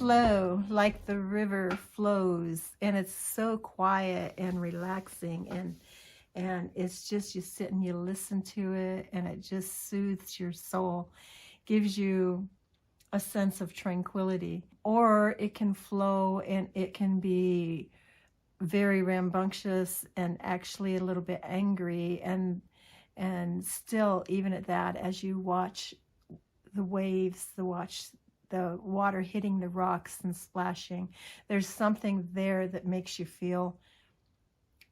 flow like the river flows, and it's so quiet and relaxing, and it's just, you sit and you listen to it, and it just soothes your soul, gives you a sense of tranquility. Or it can flow and it can be very rambunctious and actually a little bit angry, and still, even at that, as you watch the waves, the water hitting the rocks and splashing, there's something there that makes you feel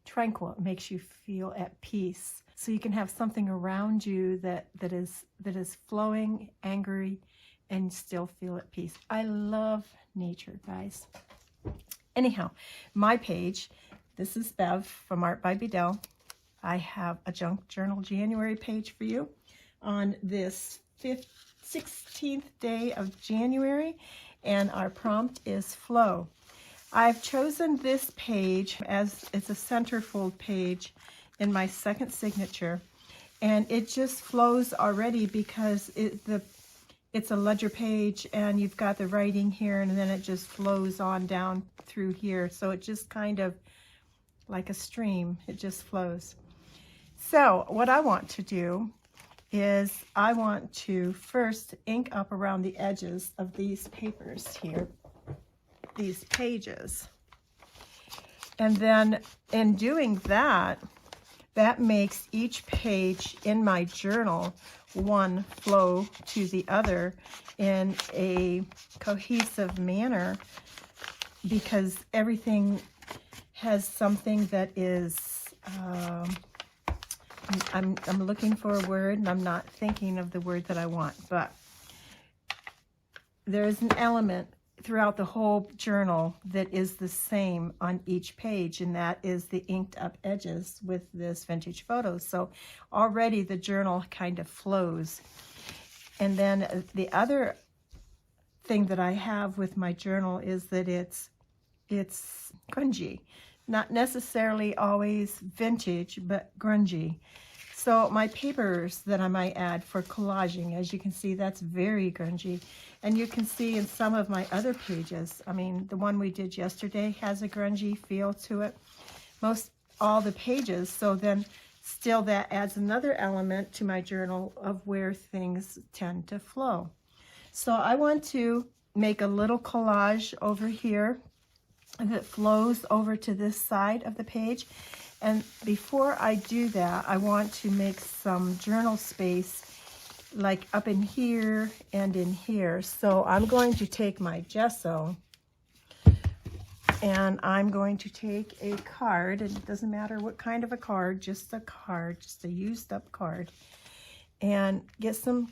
tranquil. It makes you feel at peace. So you can have something around you that is flowing, angry, and still feel at peace. I love nature, guys. Anyhow, my page, this is Bev from Art by Bedell. I have a Junk Journal January page for you on this 16th day of January, and our prompt is flow. I've chosen this page as it's a centerfold page in my second signature, and it just flows already because it's a ledger page, and you've got the writing here, and then it just flows on down through here. So it just kind of like a stream, it just flows. So what I want to do is I want to first ink up around the edges of these papers here, these pages. And then in doing that, that makes each page in my journal one flow to the other in a cohesive manner, because everything has something that is, I'm looking for a word and I'm not thinking of the word that I want, but there's an element throughout the whole journal that is the same on each page, and that is the inked up edges with this vintage photos. So already the journal kind of flows. And then the other thing that I have with my journal is that it's grungy. Not necessarily always vintage, but grungy. So my papers that I might add for collaging, as you can see, that's very grungy. And you can see in some of my other pages, I mean, the one we did yesterday has a grungy feel to it. Most all the pages, so then still that adds another element to my journal of where things tend to flow. So I want to make a little collage over here that flows over to this side of the page. And before I do that, I want to make some journal space like up in here and in here. So I'm going to take my gesso and I'm going to take a card, and it doesn't matter what kind of a card, just a card, just a used up card, and get some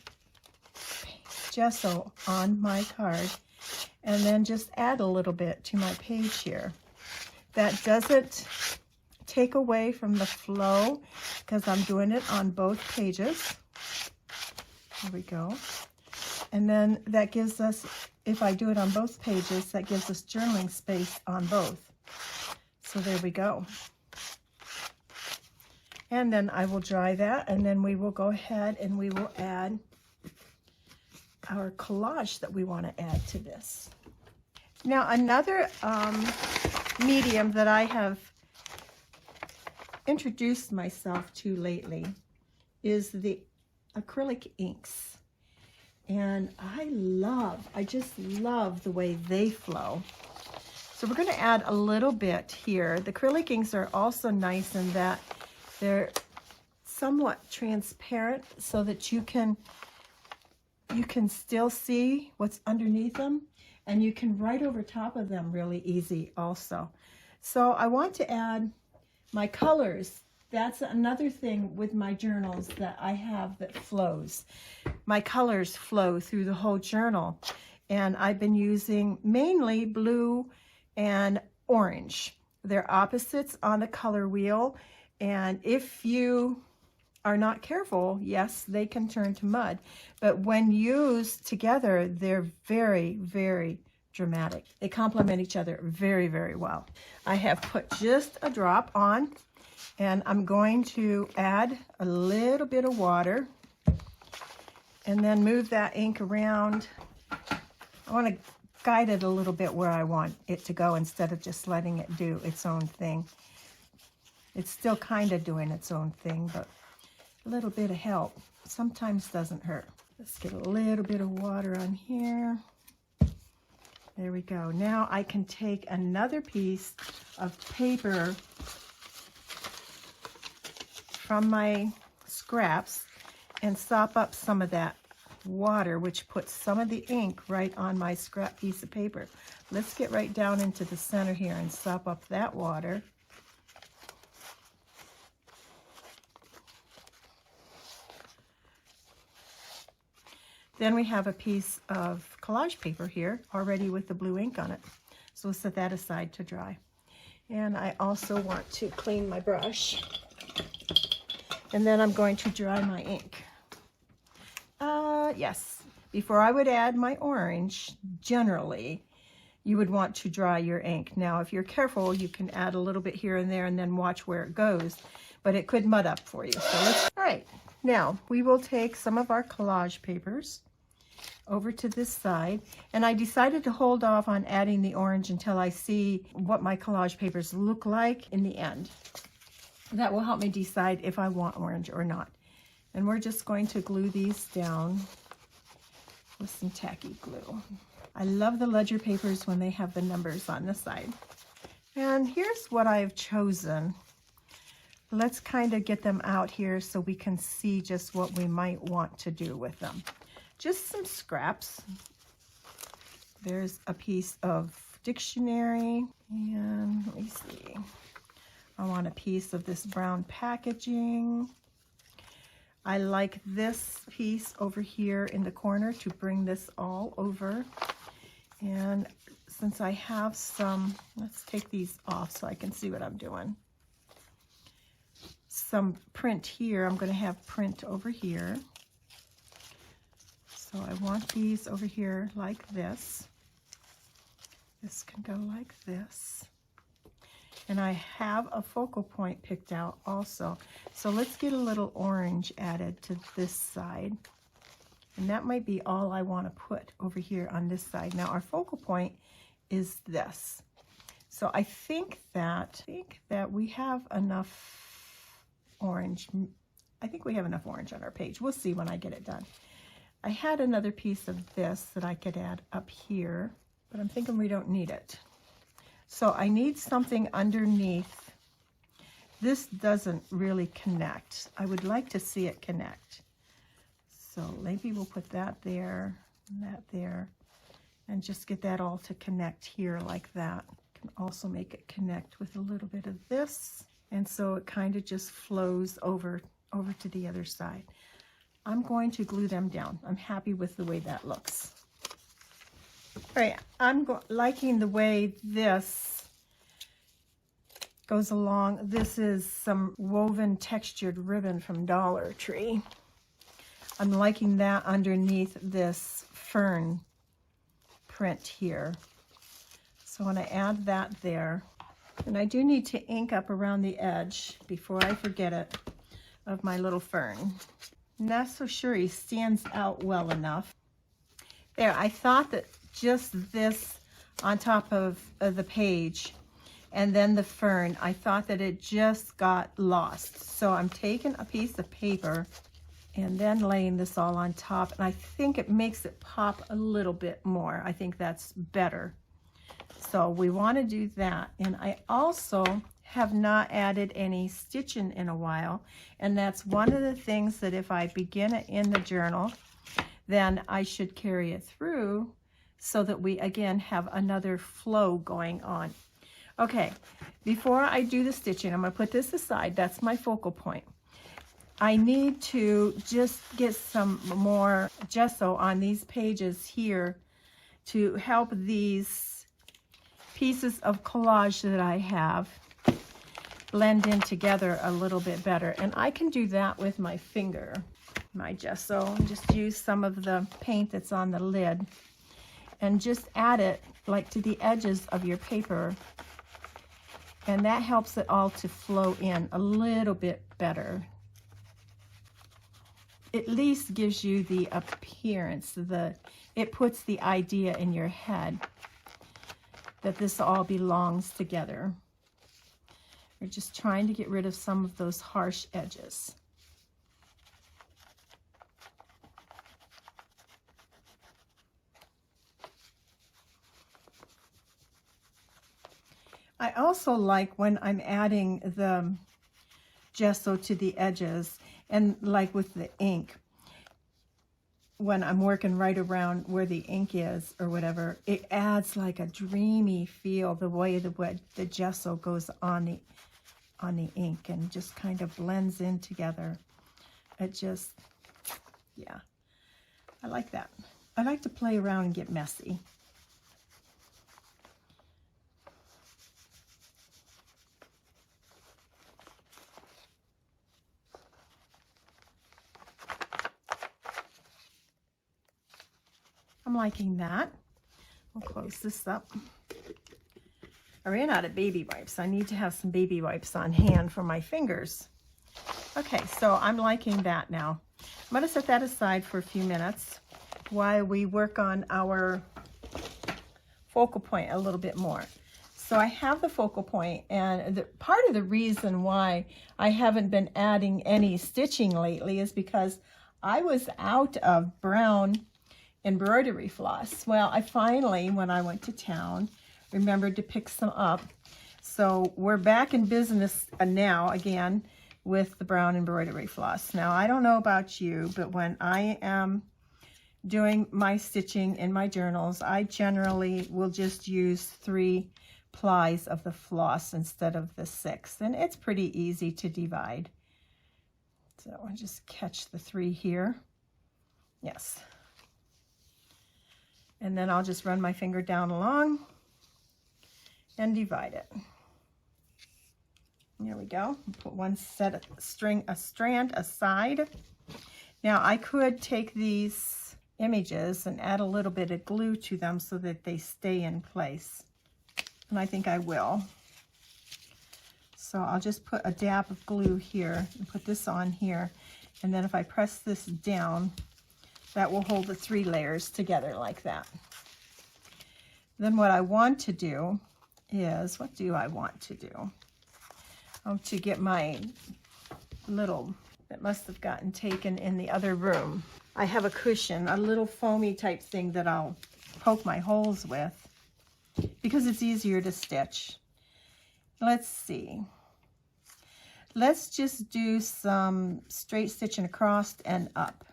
gesso on my card, and then just add a little bit to my page here. That doesn't take away from the flow because I'm doing it on both pages. There we go. And then that gives us, if I do it on both pages, that gives us journaling space on both. So there we go. And then I will dry that, and then we will go ahead and we will add our collage that we want to add to this. Now another medium that I have introduced myself to lately is the acrylic inks. And I just love the way they flow. So we're going to add a little bit here. The acrylic inks are also nice in that they're somewhat transparent so that you can still see what's underneath them, and you can write over top of them really easy also. So I want to add my colors. That's another thing with my journals that I have that flows. My colors flow through the whole journal, and I've been using mainly blue and orange. They're opposites on the color wheel, and if you are not careful, yes, they can turn to mud, but when used together, they're very, very dramatic. They complement each other very, very well. I have put just a drop on, and I'm going to add a little bit of water and then move that ink around. I want to guide it a little bit where I want it to go instead of just letting it do its own thing. It's still kind of doing its own thing, but a little bit of help sometimes doesn't hurt. Let's get a little bit of water on here. There we go. Now I can take another piece of paper from my scraps and sop up some of that water, which puts some of the ink right on my scrap piece of paper. Let's get right down into the center here and sop up that water. Then we have a piece of collage paper here already with the blue ink on it. So we'll set that aside to dry. And I also want to clean my brush. And then I'm going to dry my ink. Yes, before I would add my orange, generally, you would want to dry your ink. Now, if you're careful, you can add a little bit here and there and then watch where it goes, but it could mud up for you. So all right, now we will take some of our collage papers over to this side, and I decided to hold off on adding the orange until I see what my collage papers look like in the end. That will help me decide if I want orange or not. And we're just going to glue these down with some tacky glue. I love the ledger papers when they have the numbers on the side. And here's what I've chosen. Let's kind of get them out here so we can see just what we might want to do with them. Just some scraps. There's a piece of dictionary, and let me see. I want a piece of this brown packaging. I like this piece over here in the corner to bring this all over. And since I have some, let's take these off so I can see what I'm doing. Some print here, I'm going to have print over here. So I want these over here like this. This can go like this. And I have a focal point picked out also. So let's get a little orange added to this side. And that might be all I want to put over here on this side. Now our focal point is this. So I think that we have enough orange. I think we have enough orange on our page. We'll see when I get it done. I had another piece of this that I could add up here, but I'm thinking we don't need it. So I need something underneath. This doesn't really connect. I would like to see it connect. So maybe we'll put that there, and that there, and just get that all to connect here like that. Can also make it connect with a little bit of this. And so it kind of just flows over to the other side. I'm going to glue them down. I'm happy with the way that looks. All right, I'm liking the way this goes along. This is some woven textured ribbon from Dollar Tree. I'm liking that underneath this fern print here. So I want to add that there. And I do need to ink up around the edge before I forget it of my little fern. Not so sure he stands out well enough. There, I thought that just this on top of the page and then the fern, I thought that it just got lost. So I'm taking a piece of paper and then laying this all on top, and I think it makes it pop a little bit more. I think that's better. So we want to do that. And I also have not added any stitching in a while, and that's one of the things that if I begin it in the journal, then I should carry it through so that we again have another flow going on. Okay, before I do the stitching, I'm going to put this aside. That's my focal point. I need to just get some more gesso on these pages here to help these pieces of collage that I have blend in together a little bit better. And I can do that with my finger, my gesso, and just use some of the paint that's on the lid and just add it like to the edges of your paper. And that helps it all to flow in a little bit better. at least gives you the appearance, it puts the idea in your head that this all belongs together. We're just trying to get rid of some of those harsh edges. I also like when I'm adding the gesso to the edges, and like with the ink, when I'm working right around where the ink is or whatever, it adds like a dreamy feel, the way the gesso goes on the ink and just kind of blends in together. It just, yeah, I like that. I like to play around and get messy. I'm liking that. I'll close this up. I ran out of baby wipes. I need to have some baby wipes on hand for my fingers. Okay, so I'm liking that now. I'm going to set that aside for a few minutes while we work on our focal point a little bit more. So I have the focal point, and part of the reason why I haven't been adding any stitching lately is because I was out of brown embroidery floss. Well, I finally, when I went to town, remembered to pick some up. So we're back in business now again with the brown embroidery floss. Now, I don't know about you, but when I am doing my stitching in my journals, I generally will just use 3 plies of the floss instead of the 6, and it's pretty easy to divide. So I'll just catch the 3 here. Yes. And then I'll just run my finger down along and divide it. There we go. Put one set of strand aside. Now I could take these images and add a little bit of glue to them so that they stay in place. And I think I will. So I'll just put a dab of glue here and put this on here. And then if I press this down, that will hold the 3 layers together like that. Then what I want to do is, what do I want to do? To get my little, that must have gotten taken in the other room. I have a cushion, a little foamy type thing that I'll poke my holes with because it's easier to stitch. Let's see. Let's just do some straight stitching across and up.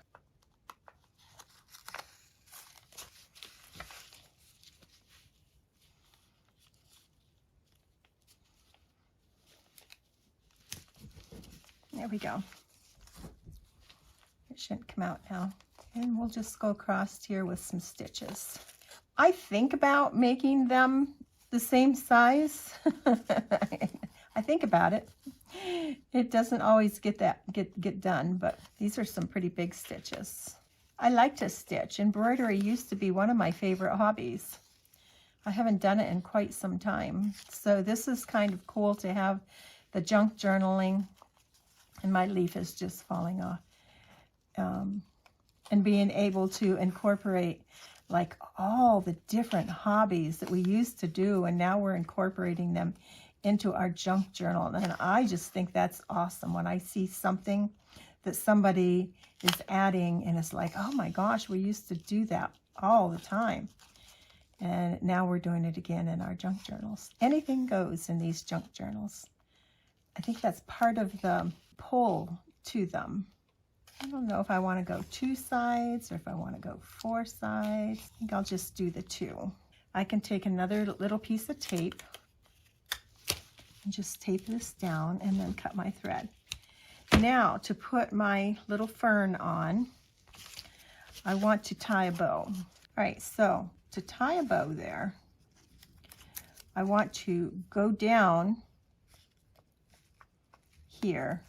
There we go. It shouldn't come out now. And we'll just go across here with some stitches. I think about making them the same size. I think about it. It doesn't always get done, but these are some pretty big stitches. I like to stitch. Embroidery used to be one of my favorite hobbies. I haven't done it in quite some time. So this is kind of cool to have the junk journaling, and my leaf is just falling off. And being able to incorporate like all the different hobbies that we used to do, and now we're incorporating them into our junk journal. And I just think that's awesome when I see something that somebody is adding and it's like, oh my gosh, we used to do that all the time. And now we're doing it again in our junk journals. Anything goes in these junk journals. I think that's part of the pull to them. I don't know if I want to go 2 sides or if I want to go 4 sides. I think I'll just do the 2. I can take another little piece of tape and just tape this down and then cut my thread. Now to put my little fern on, I want to tie a bow. All right, so to tie a bow there, I want to go down here,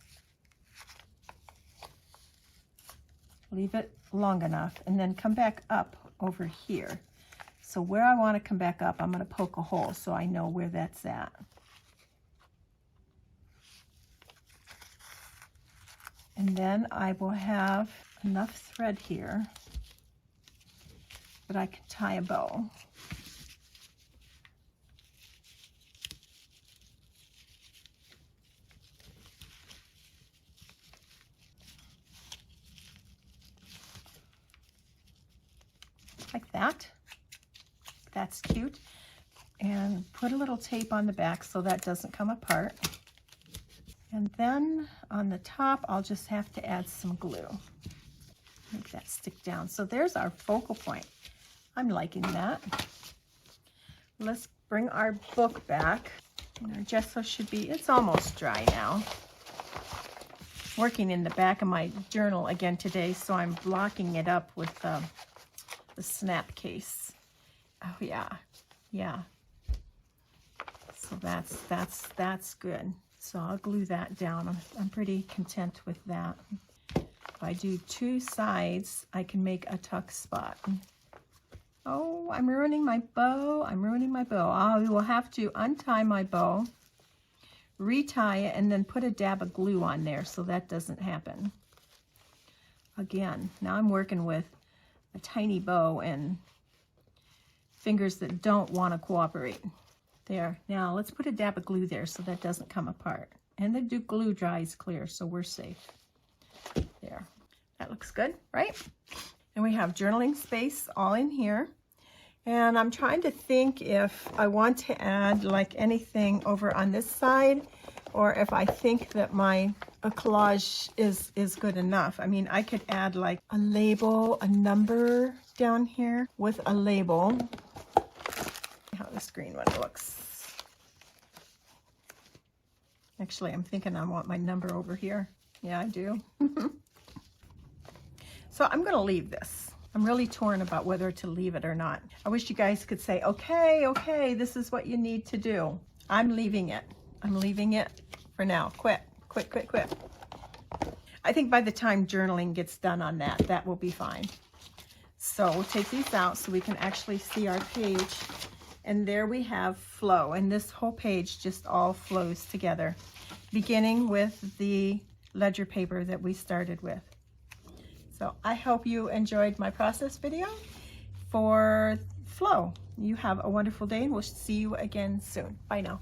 leave it long enough, and then come back up over here. So where I want to come back up, I'm going to poke a hole so I know where that's at. And then I will have enough thread here that I can tie a bow. Like that. That's cute. And put a little tape on the back so that doesn't come apart. And then on the top, I'll just have to add some glue. Make that stick down. So there's our focal point. I'm liking that. Let's bring our book back. And our gesso should be, it's almost dry now. Working in the back of my journal again today, so I'm blocking it up with the snap case. Oh yeah, yeah. So that's good. So I'll glue that down. I'm pretty content with that. If I do 2 sides, I can make a tuck spot. Oh, I'm ruining my bow. I'm ruining my bow. I will have to untie my bow, retie it, and then put a dab of glue on there so that doesn't happen. Again, now I'm working with a tiny bow and fingers that don't want to cooperate. There. Now let's put a dab of glue there so that doesn't come apart. And the glue dries clear, so we're safe. There. That looks good, right? And we have journaling space all in here. And I'm trying to think if I want to add like anything over on this side, or if I think that my collage is good enough. I mean, I could add like a label, a number down here with a label. How this green one looks. Actually, I'm thinking I want my number over here. Yeah, I do. So I'm going to leave this. I'm really torn about whether to leave it or not. I wish you guys could say, okay, this is what you need to do. I'm leaving it. I'm leaving it for now. Quit. I think by the time journaling gets done on that, that will be fine. So we'll take these out so we can actually see our page. And there we have flow. And this whole page just all flows together, beginning with the ledger paper that we started with. So I hope you enjoyed my process video for flow. You have a wonderful day and we'll see you again soon. Bye now.